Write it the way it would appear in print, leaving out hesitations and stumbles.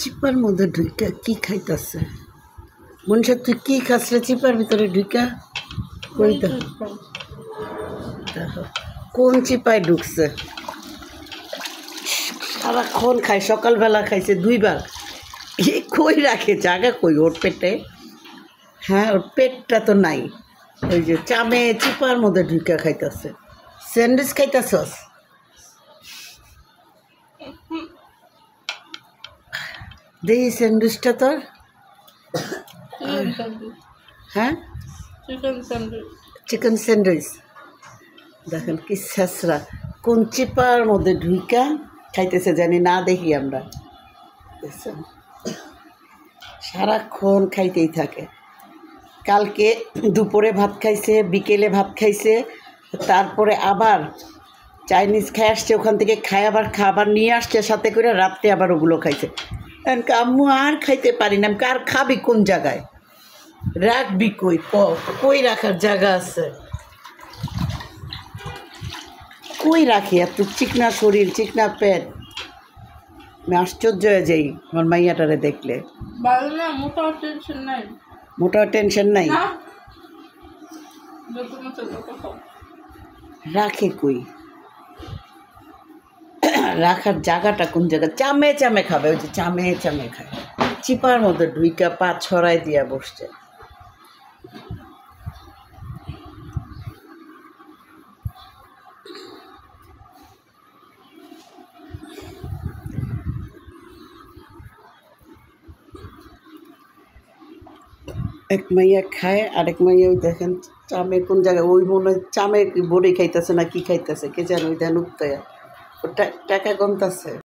চিপার মধ্যে ঢুইকা কি খাইতেছে? মনীষা তুই কি খাসলে চিপার ভিতরে ঢুইকা? কই দেখো কোন চিপায় ঢুকছে। সারাক্ষণ খায়, সকালবেলা খাইছে 2 বার। কই রাখে জায়গা কই ওর পেটে? হ্যাঁ, ওর পেটটা তো নাই। ওই যে চামে চিপার মধ্যে ঢুইকা খাইতেছে। স্যান্ডউইচ খাইতেছস? দেখি স্যান্ডউইচটা তোর। হ্যাঁ, চিকেন স্যান্ডউইচ। দেখেন কি ছেঁচড়া, কোন চিপার মধ্যে ঢুইকা খাইতেছে জানি না, দেখি আমরা। সারাক্ষণ খাইতেই থাকে। কালকে দুপুরে ভাত খাইছে, বিকেলে ভাত খাইছে, তারপরে আবার চাইনিজ খাই আসছে, ওখান থেকে খাই আবার খাবার নিয়ে আসছে সাথে করে, রাত্রে আবার ওগুলো খাইছে। আম্মু আর খাইতে পারি না। আর খাবি কোন জায়গায়? রাখবি কই? কই রাখার জায়গা আছে? কই রাখি এত চিকনা শরীর, চিকনা পেট? আমি আশ্চর্য হয়ে যাই আমার মাইয়াটারে দেখলে। মোটাও টেনশন নাই। রাখে কই? রাখার জায়গাটা কোন জায়গা? চামে চামে খাবে, ওই যে চামে চামে খায়। চিপার মধ্যে ঢুইকা পা ছড়াই দিয়া বসছে। এক মাইয়া খায়, আরেক মাইয়া ওই দেখেন চামে কোন জায়গায়, ওই মনে হয় চামে বড়ি খাইতেছে না কি খাইতেছে কে জানো, ওই দেন উঠতে টাকা গন্তাছে।